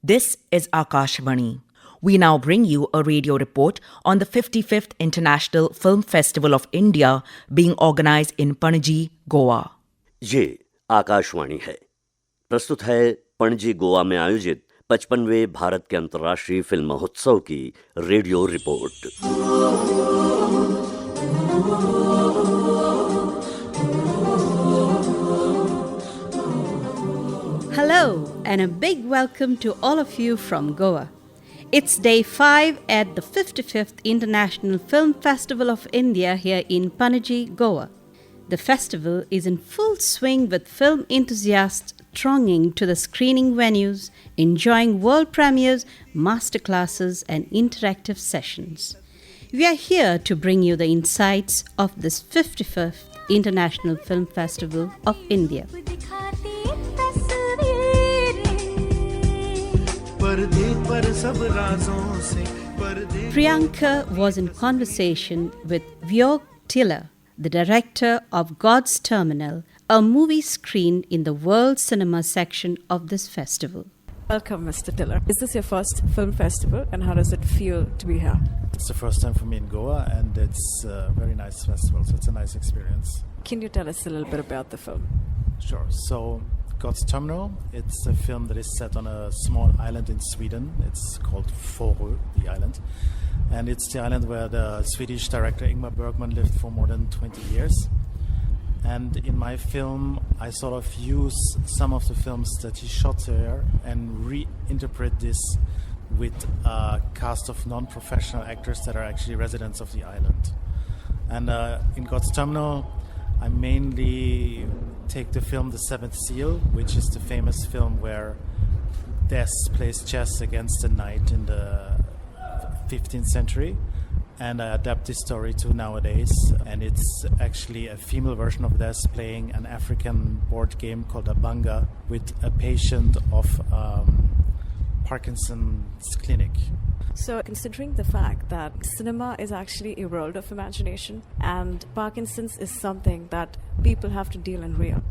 This is Akashvani. We now bring you a radio report on the 55th International Film Festival of India being organized in Panaji, Goa. ये आकाशवाणी है। प्रस्तुत है पणजी गोवा में आयोजित 55वें भारत के अंतर्राष्ट्रीय फिल्म महोत्सव की radio report. Hello and a big welcome to all of you from Goa. It's day 5 at the 55th International Film Festival of India here in Panaji, Goa. The festival is in full swing with film enthusiasts thronging to the screening venues, enjoying world premieres, masterclasses and interactive sessions. We are here to bring you the insights of this 55th International Film Festival of India. Priyanka was in conversation with Vyog Tiller, the director of God's Terminal, a movie screened in the World Cinema section of this festival. Welcome, Mr. Tiller. Is this your first film festival, and how does it feel to be here? It's the first time for me in Goa, and it's a very nice festival, so it's a nice experience. Can you tell us a little bit about the film? Sure. So, God's Terminal, it's a film that is set on a small island in Sweden. It's called Fårö, the island. And it's the island where the Swedish director Ingmar Bergman lived for more than 20 years. And in my film, I sort of use some of the films that he shot there and reinterpret this with a cast of non-professional actors that are actually residents of the island. And in God's Terminal, I mainly take the film The Seventh Seal, which is the famous film where Death plays chess against a knight in the 15th century, and I adapt this story to nowadays, and it's actually a female version of Death playing an African board game called Abanga with a patient of Parkinson's clinic. So, considering the fact that cinema is actually a world of imagination and Parkinson's is something that people have to deal in real.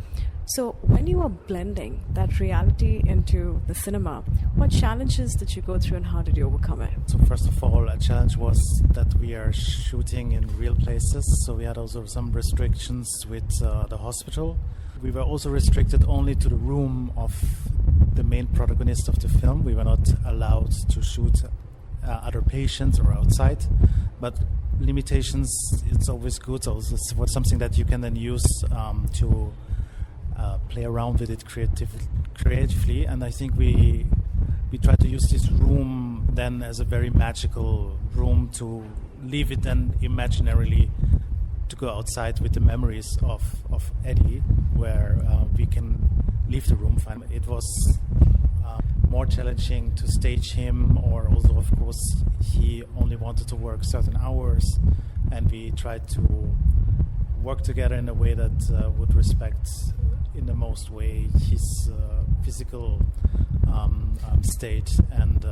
So, when you are blending that reality into the cinema, what challenges did you go through and how did you overcome it? So, first of all, a challenge was that we are shooting in real places, so we had also some restrictions with the hospital. We were also restricted only to the room of the main protagonist of the film. We were not allowed to shoot other patients or outside, but limitations, it's always good. So it's something that you can then use to play around with it creatively. And I think we try to use this room then as a very magical room to leave it then imaginarily to go outside with the memories of Eddie, where we can leave the room fine. It was more challenging to stage him, or also, of course, he only wanted to work certain hours, and we tried to work together in a way that would respect in the most way his physical state, and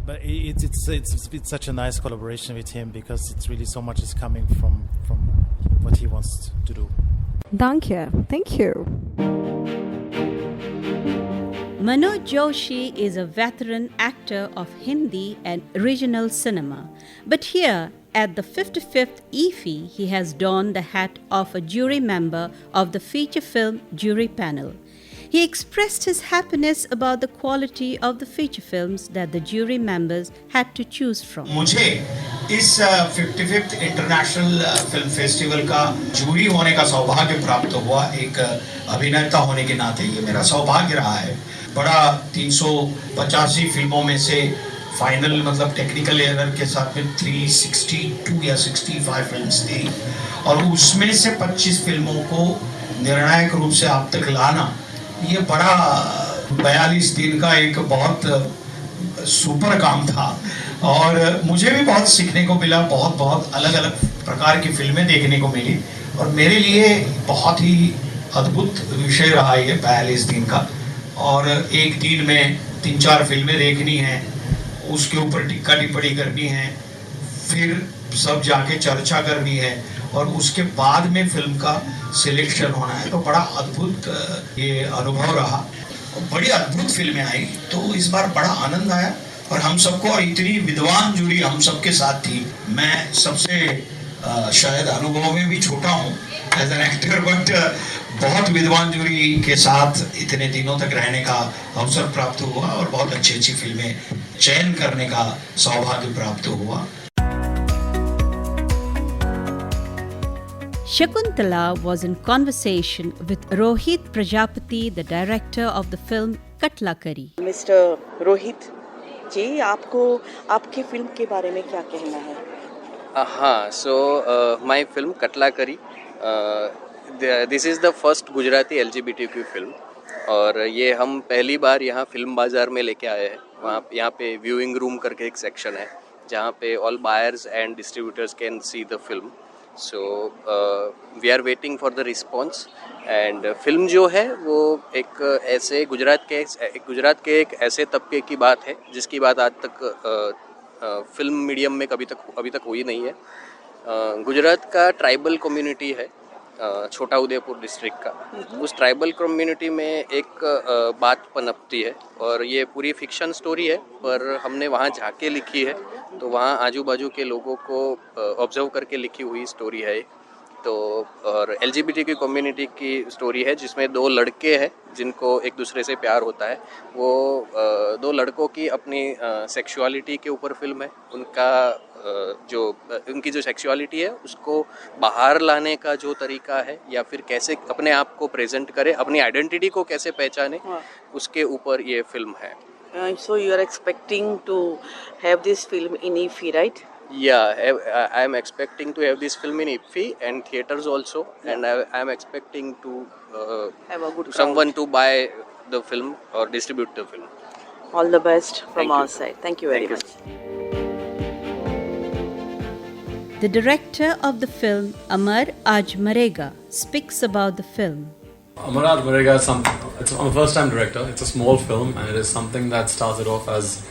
but it's such a nice collaboration with him because it's really so much is coming from what he wants to do. Danke. Thank you. Manoj Joshi is a veteran actor of Hindi and regional cinema. But here at the 55th IFFI, he has donned the hat of a jury member of the feature film jury panel. He expressed his happiness about the quality of the feature films that the jury members had to choose from. मुझे इस 55th international film festival का jury होने का सौभाग्य प्राप्त हुआ। एक अभिनेता होने के नाते ये मेरा सौभाग्य रहा है। बड़ा 385 फिल्मों में से फाइनल मतलब टेक्निकल एरर के साथ में 362 या 65 फिल्म्स थी, और उसमें से 25 फिल्मों को निर्णायक रूप से आप तक लाना, ये बड़ा 42 दिन का एक बहुत सुपर काम था। और मुझे भी बहुत सीखने को मिला, बहुत अलग अलग प्रकार की फिल्में देखने को मिली, और मेरे लिए बहुत ही अद्भुत विषय रहा ये 42 दिन का। और एक दिन में 3-4 फिल्में देखनी हैं, उसके ऊपर टिक्का टिप्पणी करनी है, फिर सब जाके चर्चा करनी है, और उसके बाद में फिल्म का सिलेक्शन होना है। तो बड़ा अद्भुत ये अनुभव रहा। बड़ी अद्भुत फिल्में आई, तो इस बार बड़ा आनंद आया और हम सबको, और इतनी विद्वान जूरी हम सबके साथ थी। मैं सबसे शायद अनुभव में भी छोटा हूँ एज एन एक्टर, बट बहुत विद्वान जूरी के साथ इतने दिनों तक रहने का अवसर प्राप्त हुआ और बहुत अच्छी अच्छी फिल्में चयन करने का सौभाग्य प्राप्त हुआ। Shakuntala was in conversation with Rohit Prajapati, the director of the film Katla Kari. Mister Rohit ji, आपको आपकी फिल्म के बारे में क्या कहना है? हाँ, so my film Katla Kari, this is the first Gujarati LGBTQ film और ये हम पहली बार यहाँ फिल्म बाज़ार में लेके आए हैं। वहाँ यहाँ पे व्यूइंग रूम करके एक सेक्शन है जहाँ पे all buyers and distributors can see the film. So we are waiting for the response and film जो है वो एक ऐसे गुजरात के एक ऐसे तबके की बात है जिसकी बात आज तक फिल्म मीडियम में अभी तक हुई नहीं है। गुजरात का ट्राइबल कम्युनिटी है, छोटा उदयपुर डिस्ट्रिक्ट का। उस ट्राइबल कम्युनिटी में एक बात पनपती है और ये पूरी फिक्शन स्टोरी है, पर हमने वहाँ जाके लिखी है, तो वहाँ आजू बाजू के लोगों को ऑब्जर्व करके लिखी हुई स्टोरी है। तो और LGBT की कम्युनिटी की स्टोरी है जिसमें दो लड़के हैं जिनको एक दूसरे से प्यार होता है। वो दो लड़कों की अपनी सेक्सुअलिटी के ऊपर फिल्म है। उनकी जो सेक्सुअलिटी है उसको बाहर लाने का जो तरीका है या फिर कैसे अपने आप को प्रेजेंट करे, अपनी आइडेंटिटी को कैसे पहचाने, उसके ऊपर ये फिल्म है। So you are expecting to have this film in IFFI, right? Yeah, I am expecting to have this film in IFFI and theaters also, and I am expecting to Have a good someone to buy the film or distribute the film. All the best from Thank our you. side. Thank you very Thank much. The director of the film, Amar Aaj Marega, speaks about the film. Amar Aaj Marega is I'm a first-time director. It's a small film, and it is something that started off as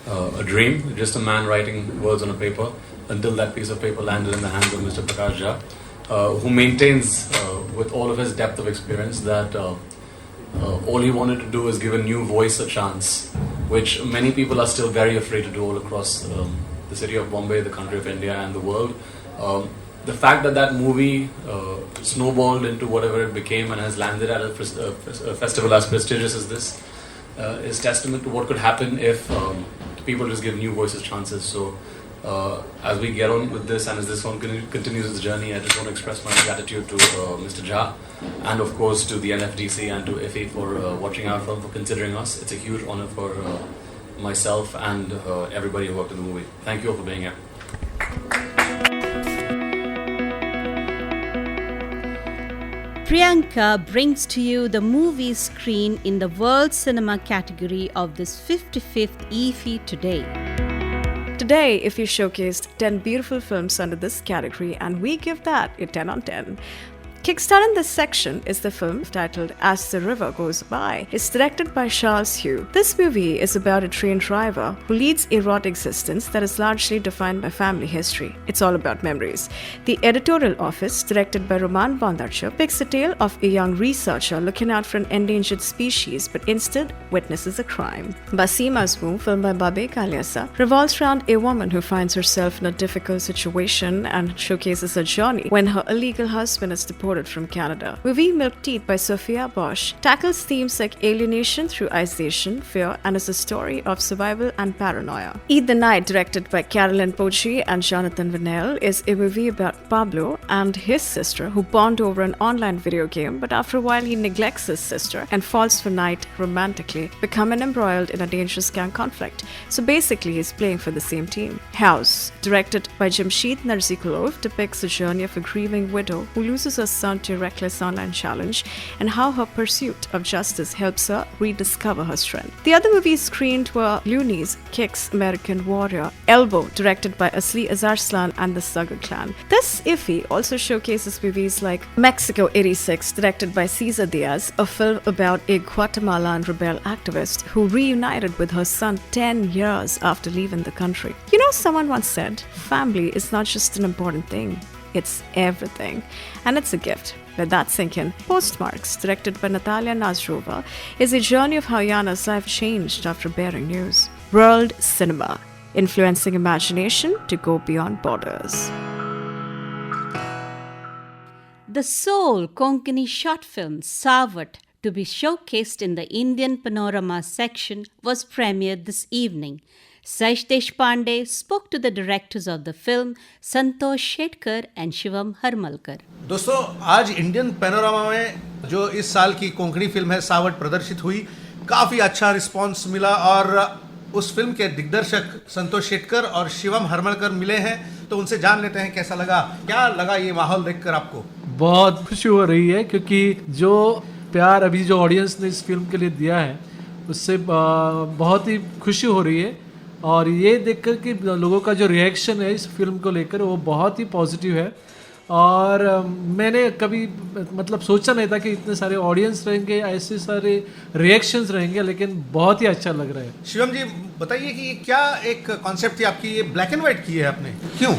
a dream, just a man writing words on a paper, until that piece of paper landed in the hands of Mr. Prakash Jha, who maintains, with all of his depth of experience, that all he wanted to do is give a new voice a chance, which many people are still very afraid to do all across the city of Bombay, the country of India, and the world. The fact that movie snowballed into whatever it became and has landed at a festival as prestigious as this is testament to what could happen if people just give new voices chances. So as we get on with this and as this one continues its journey, I just want to express my gratitude to Mr. Jha and of course to the NFDC and to IFFI for watching our film, for considering us. It's a huge honor for myself and everybody who worked in the movie. Thank you all for being here. Priyanka brings to you the movie screen in the World Cinema category of this 55th IFFI today. Today, IFFI showcased 10 beautiful films under this category, and we give that a 10 on 10. Kickstarting this section is the film titled As the River Goes By. It's directed by Charles Hugh. This movie is about a train driver who leads a raw existence that is largely defined by family history. It's all about memories. The editorial office, directed by Roman Bondarchuk, picks a tale of a young researcher looking out for an endangered species but instead witnesses a crime. Basima's Move, filmed by Babe Kalyasa, revolves around a woman who finds herself in a difficult situation and showcases her journey when her illegal husband is deported from Canada. Movie Milk Teeth by Sophia Bosch tackles themes like alienation through isolation, fear, and is a story of survival and paranoia. Eat the Night, directed by Carolyn Pochi and Jonathan Vinell, is a movie about Pablo and his sister who bond over an online video game, but after a while he neglects his sister and falls for Night romantically, becoming embroiled in a dangerous gang conflict. So basically he's playing for the same team. House, directed by Jamshid Narzikulov, depicts the journey of a grieving widow who loses her son to a reckless online challenge and how her pursuit of justice helps her rediscover her strength. The other movies screened were Looney's Kicks American Warrior, Elbow, directed by Asli Azarslan and the Sagar clan. This IFFI also showcases movies like Mexico 86, directed by Cesar Diaz, a film about a Guatemalan rebel activist who reunited with her son 10 years after leaving the country. You know, someone once said, family is not just an important thing, It's everything. And it's a gift. Let that sink in. Postmarks, directed by Natalia Nazarova, is a journey of how Yana's life changed after bearing news. World cinema, influencing imagination to go beyond borders. The sole Konkani short film, Savat, to be showcased in the Indian Panorama section, was premiered this evening. Saish Deshpande spoke to the directors of the film, Santosh Shetkar and Shivam Harmalkar. दोस्तों, आज Indian panorama में जो इस साल की Konkani film है सावट प्रदर्शित हुई, काफ़ी अच्छा रिस्पांस मिला और उस फिल्म के दिग्दर्शक संतोष शेटकर और शिवम हरमलकर मिले हैं, तो उनसे जान लेते हैं कैसा लगा, क्या लगा ये माहौल देखकर आपको। बहुत खुशी हो रही है क्योंकि जो प्यार अभी जो ऑडियंस ने इस फिल्म के लिए दिया है उससे बहुत ही खुशी हो रही है और ये देखकर कि लोगों का जो रिएक्शन है इस फिल्म को लेकर वो बहुत ही पॉजिटिव है और मैंने कभी मतलब सोचा नहीं था कि इतने सारे ऑडियंस रहेंगे, ऐसे सारे रिएक्शंस रहेंगे, लेकिन बहुत ही अच्छा लग रहा है। शिवम जी बताइए कि क्या एक कॉन्सेप्ट थी आपकी, ये ब्लैक एंड व्हाइट की है आपने, क्यों?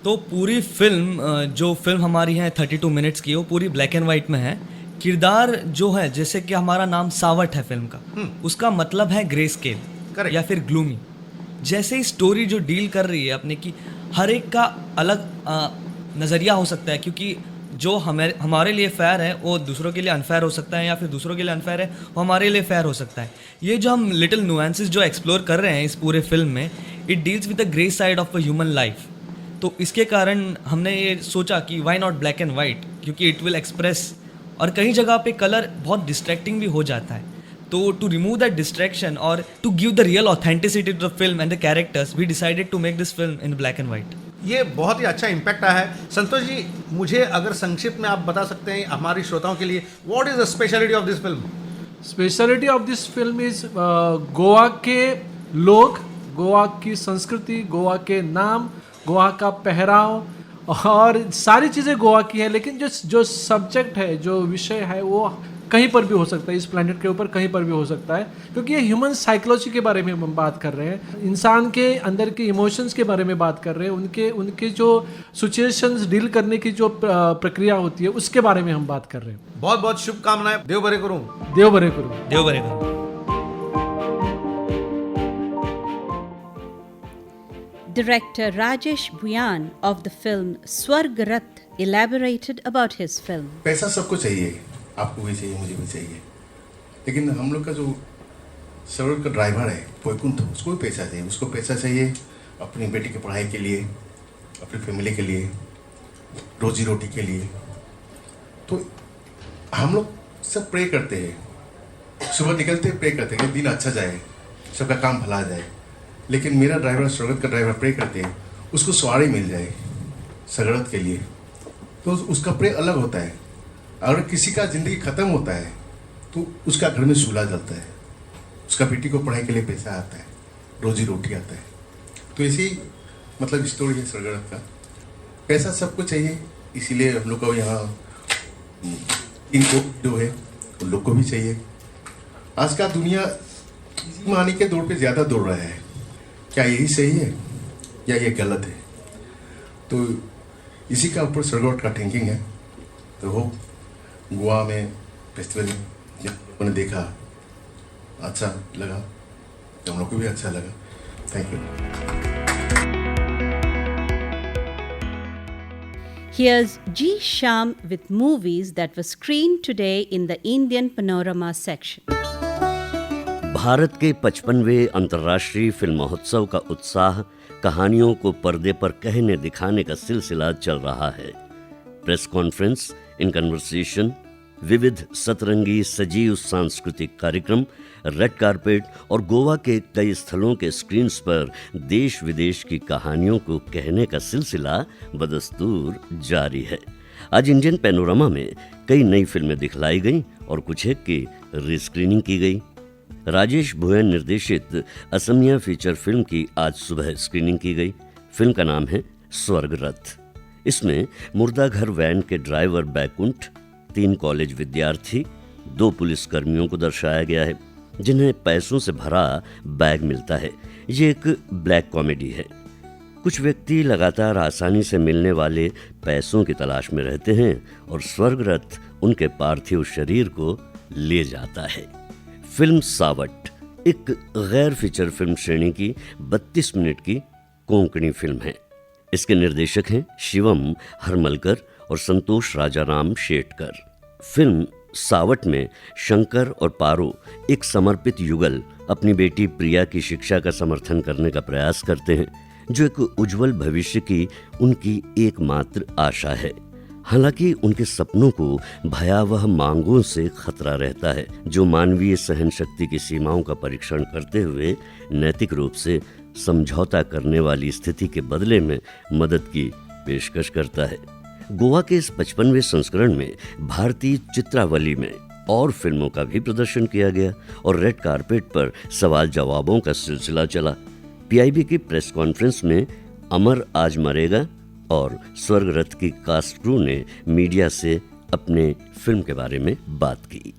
तो पूरी फिल्म जो फिल्म हमारी है 32 मिनट्स की, वो पूरी ब्लैक एंड वाइट में है। किरदार जो है, जैसे कि हमारा नाम सावट है फिल्म का, उसका मतलब है ग्रे स्केल या फिर ग्लूमी। जैसे ही स्टोरी जो डील कर रही है अपने की, हर एक का अलग नज़रिया हो सकता है, क्योंकि जो हमारे लिए फेयर है वो दूसरों के लिए अनफेयर हो सकता है, या फिर दूसरों के लिए अनफेयर है वो हमारे लिए फेयर हो सकता है। ये जो हम लिटिल नुएंसेस जो एक्सप्लोर कर रहे हैं इस पूरे फिल्म में, it deals with the grey side of a human life. तो इसके कारण हमने ये सोचा कि why not black and white, क्योंकि इट विल एक्सप्रेस, और कई जगह पे कलर बहुत डिस्ट्रैक्टिंग भी हो जाता है। तो टू रिमूव दैट डिस्ट्रैक्शन और to give the real authenticity to the film and the characters, we decided to make this film in black and white. ये बहुत ही अच्छा इम्पैक्ट आया है। संतोष जी, मुझे अगर संक्षिप्त में आप बता सकते हैं हमारी श्रोताओं के लिए, what is the speciality of this film? Speciality of this film is Goa के लोग, गोवा की संस्कृति, गोवा के नाम, गोवा का पहराव और सारी चीज़ें गोवा की है, लेकिन जो सब्जेक्ट है, जो विषय है, वो कहीं पर भी हो सकता है, इस प्लेनेट के ऊपर कहीं पर भी हो सकता है, क्योंकि ये ह्यूमन साइकोलॉजी के बारे में हम बात कर रहे हैं, इंसान के अंदर के इमोशंस के बारे में बात कर रहे हैं, उनके जो सिचुएशंस डील करने की जो प्रक्रिया होती है उसके बारे में हम बात कर रहे हैं। बहुत बहुत शुभकामनाएं। देव बरे करूं। देव बरे करूं। देव बरे करूं। Director Rajesh Bhuyan of the film Swargarat elaborated about his film. पैसा सबको चाहिए, आपको भी चाहिए, मुझे भी चाहिए, लेकिन हम लोग का जो सड़क का ड्राइवर है वैकुंठ, उसको भी पैसा चाहिए। उसको पैसा चाहिए अपनी बेटी की पढ़ाई के लिए, अपनी फैमिली के लिए, रोजी रोटी के लिए। तो हम लोग सब प्रे करते हैं, सुबह निकलते प्रे करते हैं कि दिन अच्छा जाए, सबका काम भला जाए। लेकिन मेरा ड्राइवर, सड़क का ड्राइवर प्रे करते हैं उसको सवारी मिल जाए सड़क के लिए, तो उसका प्रे अलग होता है। अगर किसी का ज़िंदगी ख़त्म होता है तो उसका घर में चूल्हा जलता है, उसका बेटी को पढ़ाई के लिए पैसा आता है, रोजी रोटी आता है। तो ऐसी मतलब स्टोरी है सड़क का। पैसा सबको चाहिए, इसीलिए हम लोग को यहाँ इनको जो है उन लोग को भी चाहिए। आज का दुनिया इसी मानी के दौड़ पे ज़्यादा दौड़ रहा है। क्या यही सही है या ये गलत है? तो इसी का ऊपर सड़क का थिंकिंग है। तो वो गोवा में फेस्टिवल मैंने देखा, अच्छा लगा, तो हम लोग को भी अच्छा लगा। Thank you. Here's G. Sham with movies that were screened today in the Indian Panorama section. Bharat के 55वें अंतर्राष्ट्रीय फिल्म महोत्सव का उत्साह कहानियों को पर्दे पर कहने दिखाने का सिलसिला चल रहा है। प्रेस कॉन्फ्रेंस, इन कन्वर्सेशन, विविध सतरंगी सजीव सांस्कृतिक कार्यक्रम, रेड कारपेट और गोवा के कई स्थलों के स्क्रीन्स पर देश विदेश की कहानियों को कहने का सिलसिला बदस्तूर जारी है। आज इंडियन पैनोरामा में कई नई फिल्में दिखलाई गईं और कुछ एक की रीस्क्रीनिंग की गई। राजेश भुयन निर्देशित असमिया फीचर फिल्म की आज सुबह स्क्रीनिंग की गई। फिल्म का नाम है स्वर्गरथ। इसमें मुर्दाघर वैन के ड्राइवर बैकुंठ, 3 कॉलेज विद्यार्थी, 2 पुलिसकर्मियों को दर्शाया गया है जिन्हें पैसों से भरा बैग मिलता है। ये एक ब्लैक कॉमेडी है। कुछ व्यक्ति लगातार आसानी से मिलने वाले पैसों की तलाश में रहते हैं और स्वर्गरथ उनके पार्थिव शरीर को ले जाता है। फिल्म सावट एक गैर फीचर फिल्म श्रेणी की 32 मिनट की कोंकणी फिल्म है। इसके निर्देशक हैं शिवम हरमलकर और संतोष राजाराम शेटकर। फिल्म सावट में शंकर और पारो एक समर्पित युगल अपनी बेटी प्रिया की शिक्षा का समर्थन करने का प्रयास करते हैं, जो एक उज्जवल भविष्य की उनकी एकमात्र आशा है। हालांकि उनके सपनों को भयावह मांगों से खतरा रहता है, जो मानवीय सहन शक्ति की सीमाओं का परीक्षण करते हुए नैतिक रूप से समझौता करने वाली स्थिति के बदले में मदद की पेशकश करता है। गोवा के इस 55वें संस्करण में भारतीय चित्रावली में और फिल्मों का भी प्रदर्शन किया गया और रेड कारपेट पर सवाल जवाबों का सिलसिला चला। पीआईबी की प्रेस कॉन्फ्रेंस में अमर आज मरेगा और स्वर्गरथ की कास्ट क्रू ने मीडिया से अपने फिल्म के बारे में बात की।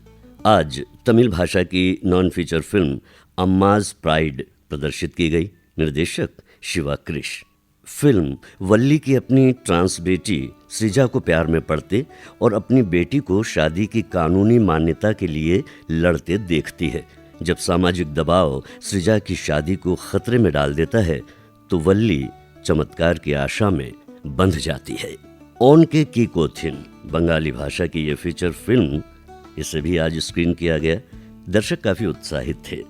आज तमिल भाषा की non feature film Amma's pride प्रदर्शित की गई। निर्देशक शिवा क्रिश। फिल्म वल्ली की अपनी ट्रांस बेटी सृजा को प्यार में पड़ते और अपनी बेटी को शादी की कानूनी मान्यता के लिए लड़ते देखती है। जब सामाजिक दबाव सृजा की शादी को खतरे में डाल देता है तो वल्ली चमत्कार की आशा में बंध जाती है। ओन के की कोथिन बंगाली भाषा की यह फीचर फिल्म, इसे भी आज स्क्रीन किया गया। दर्शक काफी उत्साहित थे।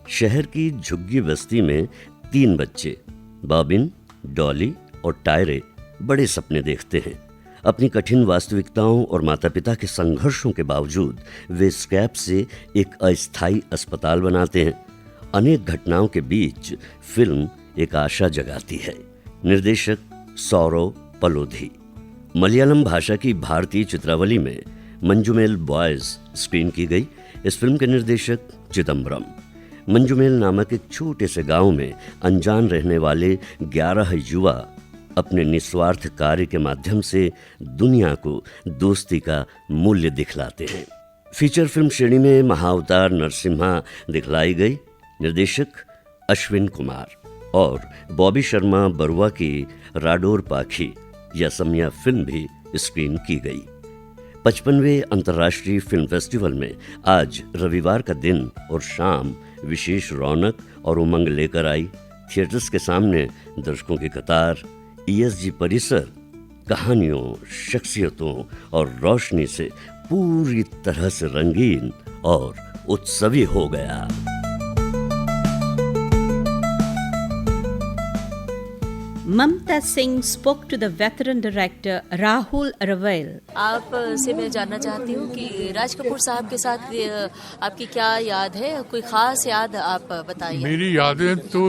शहर की झुग्गी बस्ती में 3 बच्चे बॉबिन, डॉली और टायरे बड़े सपने देखते हैं। अपनी कठिन वास्तविकताओं और माता पिता के संघर्षों के बावजूद वे स्क्रैप से एक अस्थायी अस्पताल बनाते हैं। अनेक घटनाओं के बीच फिल्म एक आशा जगाती है। निर्देशक सौरव पलोधी। मलयालम भाषा की भारतीय चित्रावली में मंजुमेल बॉयज स्क्रीन की गई। इस फिल्म के निर्देशक चिदम्बरम। मंजुमेल नामक एक छोटे से गांव में अनजान रहने वाले 11 युवा अपने निस्वार्थ कार्य के माध्यम से दुनिया को दोस्ती का मूल्य दिखलाते हैं। फीचर फिल्म श्रेणी में महाअवतार नरसिम्हा दिखलाई गई। निर्देशक अश्विन कुमार और बॉबी शर्मा बरुआ की राडोर पाखी या समया फिल्म भी स्क्रीन की गई। 55वें अंतर्राष्ट्रीय फिल्म फेस्टिवल में आज रविवार का दिन और शाम विशेष रौनक और उमंग लेकर आई। थिएटर्स के सामने दर्शकों की कतार, ईएसजी परिसर कहानियों, शख्सियतों और रोशनी से पूरी तरह से रंगीन और उत्सवी हो गया। Mamta Singh spoke to the veteran director Rahul Raval. आप से मैं जानना चाहती हूँ कि राज कपूर साहब के साथ आपकी क्या याद है, कोई खास याद आप बताइए। मेरी यादें तो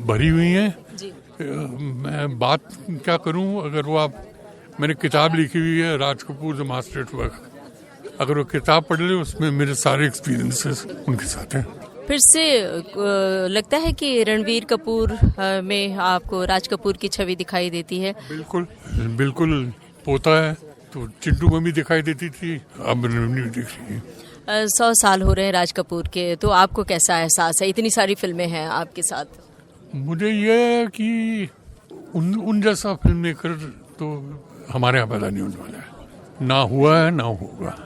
भरी हुई हैं जी। मैं बात क्या करूँ, अगर वो मैंने किताब लिखी हुई है Raj Kapoor the master at work, अगर वो किताब पढ़ ले उसमें मेरे सारे एक्सपीरियंसेस उनके साथ हैं। फिर से लगता है कि रणवीर कपूर में आपको राज कपूर की छवि दिखाई देती है। बिल्कुल बिल्कुल, पोता है तो चिंटू में भी दिखाई देती थी, अब रणवीर दिख रही है। 100 साल हो रहे हैं राज कपूर के, तो आपको कैसा एहसास है? इतनी सारी फिल्में हैं आपके साथ। मुझे ये है कि उन जैसा फिल्म मेकर तो हमारे यहाँ पैदा नहीं होने वाला है, ना हुआ है ना होगा।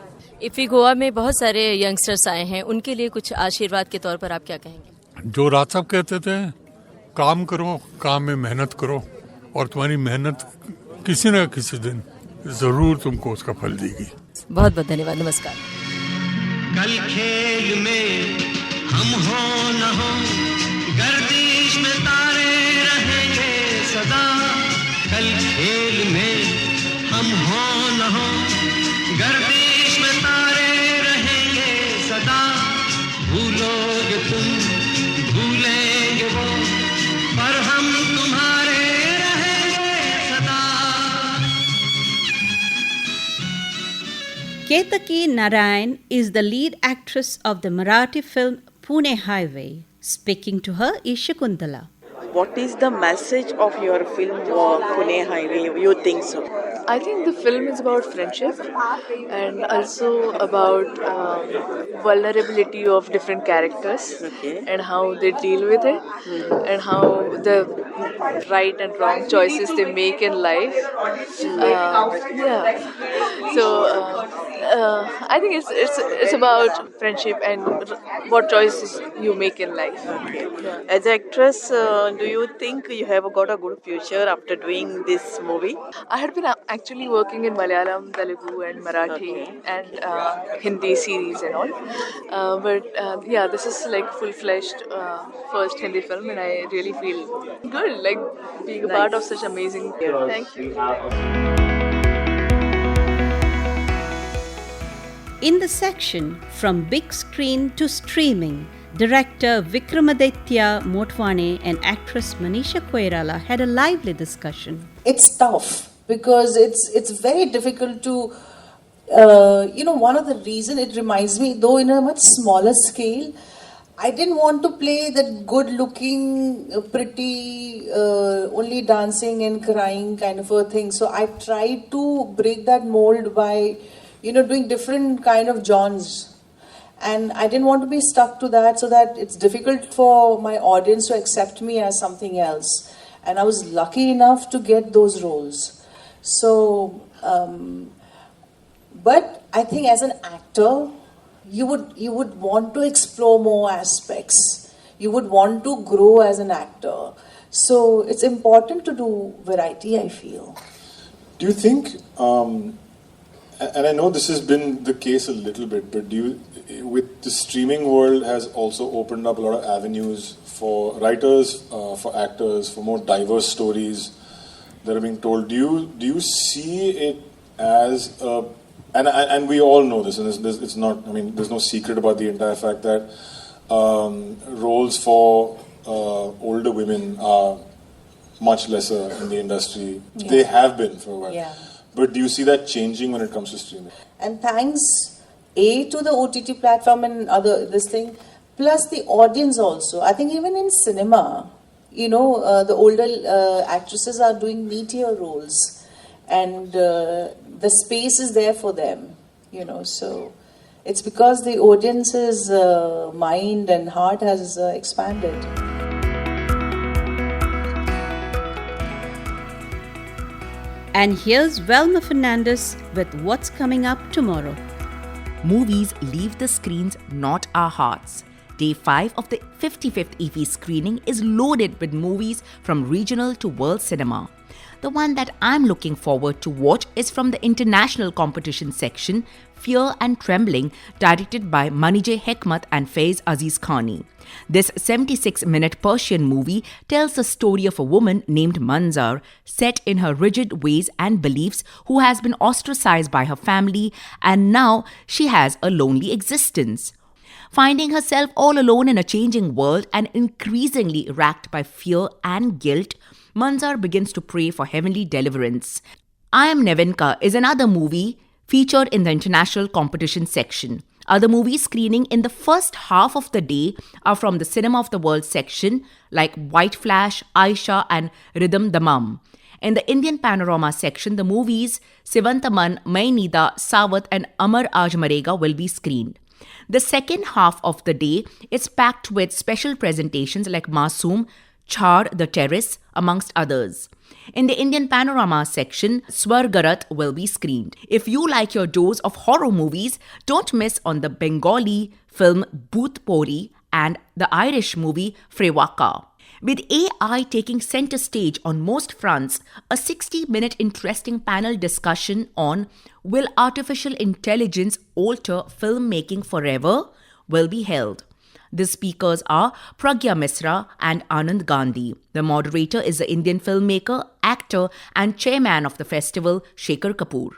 इफ़ी गोवा में बहुत सारे यंगस्टर्स आए हैं, उनके लिए कुछ आशीर्वाद के तौर पर आप क्या कहेंगे? जो राज साहब कहते थे, काम करो, काम में मेहनत करो और तुम्हारी मेहनत किसी न किसी दिन जरूर तुमको उसका फल देगी। बहुत बहुत धन्यवाद, नमस्कार। कल खेल में हम हो न हो, गर्दिश में तारे रहेंगे सदा। कल खेल में हम हो न हो, गर्दिश में तारे रहेंगे सदा। भूलोगे तुम, भूलेंगे वो, पर हम तुम्हारे रहेंगे सदा। Ketaki Narayan is the lead actress of the Marathi film Pune Highway. Speaking to her is Shakuntala. What is the message of your film Pune Highway? You think so? I think the film is about friendship and also about vulnerability of different characters and how they deal with it and how the right and wrong choices they make in life. Yeah. So I think it's about friendship and what choices you make in life. Yeah. As an actress, do you think you have got a good future after doing this movie? I had been actually working in Malayalam, Telugu, and Marathi and Hindi series and all. But yeah, this is like full-fledged first Hindi film, and I really feel good, like being a part of such amazing. Thank you. In the section From Big Screen to Streaming, director Vikramaditya Motwane and actress Manisha Koirala had a lively discussion. It's tough because it's very difficult to, one of the reason it reminds me, though in a much smaller scale, I didn't want to play that good-looking, pretty, only dancing and crying kind of a thing. So I tried to break that mold by, doing different kind of genres. And I didn't want to be stuck to that, so that it's difficult for my audience to accept me as something else. And I was lucky enough to get those roles. So, but I think as an actor, you would want to explore more aspects. You would want to grow as an actor. So it's important to do variety, I feel. Do you think, and I know this has been the case a little bit, but with the streaming world has also opened up a lot of avenues for writers, for actors, for more diverse stories that are being told. Do you see it as and we all know this, and it's not. I mean, there's no secret about the entire fact that roles for older women are much lesser in the industry. Yeah. They have been for a while. Yeah. But do you see that changing when it comes to streaming? And thanks to the OTT platform and this thing, plus the audience also. I think even in cinema, the older actresses are doing meatier roles, and the space is there for them. So it's because the audience's mind and heart has expanded. And here's Velma Fernandez with what's coming up tomorrow. Movies leave the screens, not our hearts. Day 5 of the 55th EFI screening is loaded with movies from regional to world cinema. The one that I'm looking forward to watch is from the international competition section, Fear and Trembling, directed by Manijay Hekmat and Faiz Aziz Khani. This 76-minute Persian movie tells the story of a woman named Manzar, set in her rigid ways and beliefs, who has been ostracized by her family, and now she has a lonely existence. Finding herself all alone in a changing world and increasingly racked by fear and guilt, Manzar begins to pray for heavenly deliverance. I Am Nevenka is another movie featured in the international competition section. Other movies screening in the first half of the day are from the Cinema of the World section, like White Flash, Aisha and Rhythm Damam. In the Indian Panorama section, the movies Sivantaman, Mainida, Sawat and Amar Aaj Marega will be screened. The second half of the day is packed with special presentations like Masoom, Chhar, The Terrace, amongst others. In the Indian Panorama section, Swargarat will be screened. If you like your dose of horror movies, don't miss on the Bengali film Bhoot Pori and the Irish movie Frewaka. With AI taking center stage on most fronts, a 60-minute interesting panel discussion on Will Artificial Intelligence Alter Filmmaking Forever will be held. The speakers are Pragya Misra and Anand Gandhi. The moderator is the Indian filmmaker, actor and chairman of the festival, Shekhar Kapoor.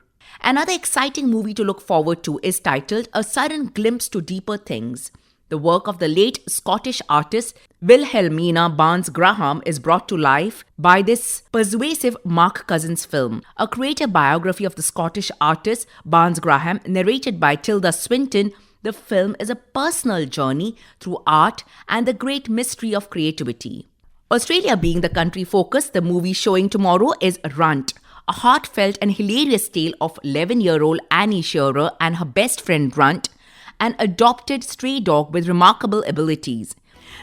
Another exciting movie to look forward to is titled A Sudden Glimpse to Deeper Things. The work of the late Scottish artist Wilhelmina Barnes Graham is brought to life by this persuasive Mark Cousins film, a creative biography of the Scottish artist Barnes Graham narrated by Tilda Swinton. The film is a personal journey through art and the great mystery of creativity. Australia being the country focus, the movie showing tomorrow is Runt, a heartfelt and hilarious tale of 11-year-old Annie Shearer and her best friend Runt, an adopted stray dog with remarkable abilities.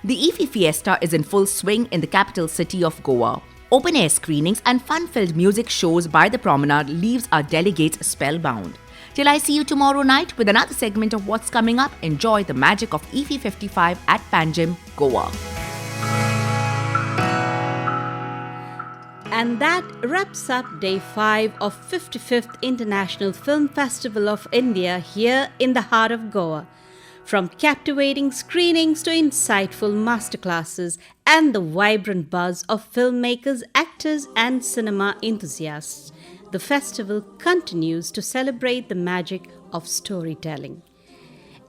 The IFFI Fiesta is in full swing in the capital city of Goa. Open-air screenings and fun-filled music shows by the promenade leaves our delegates spellbound. Till I see you tomorrow night with another segment of what's coming up, enjoy the magic of IFFI 55 at Panjim, Goa. And that wraps up Day 5 of 55th International Film Festival of India here in the heart of Goa. From captivating screenings to insightful masterclasses and the vibrant buzz of filmmakers, actors and cinema enthusiasts, the festival continues to celebrate the magic of storytelling.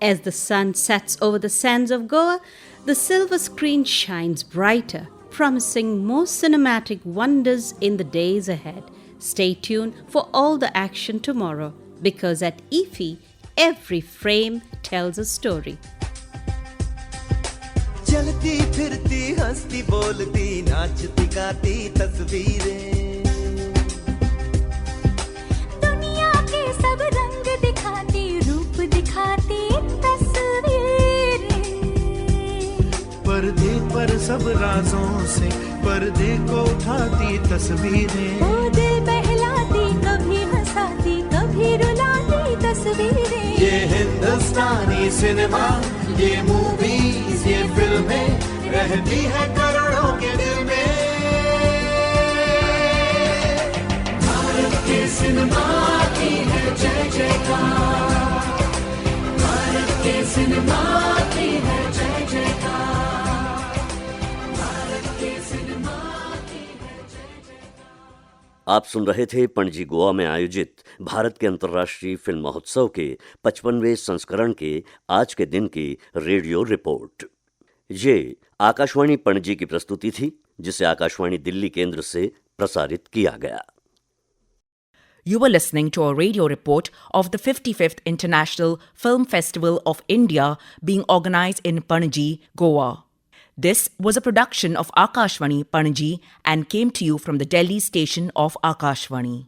As the sun sets over the sands of Goa, the silver screen shines brighter, promising more cinematic wonders in the days ahead. Stay tuned for all the action tomorrow, because at IFFI, every frame tells a story. चलती फिरती हंसती बोलती नाचती गाती तस्वीरें दुनिया के सब रंग दिखाती रूप दिखाती तस्वीरें पर्दे पर सब राजों से पर्दे को उठाती तस्वीरें वो दिल बहलाती कभी हंसाती कभी रुलाती तस्वीरें ये हिंदुस्तानी सिनेमा ये मूवीज ये फिल्में रहती है करोड़ों के दिल में भारत के सिनेमा की है जय जयकार भारत के सिनेमा की है जय जयकार भारत के सिनेमा की है जय जयकार। आप सुन रहे थे पणजी गोवा में आयोजित भारत के अंतर्राष्ट्रीय फिल्म महोत्सव के 55वें संस्करण के आज के दिन की रेडियो रिपोर्ट। ये आकाशवाणी पणजी की प्रस्तुति थी, जिसे आकाशवाणी दिल्ली केंद्र से प्रसारित किया गया। You were listening to a radio report of the 55th International Film Festival of India being organized in Panaji, Goa. This was a production of Akashvani Panaji and came to you from the Delhi station of Akashvani.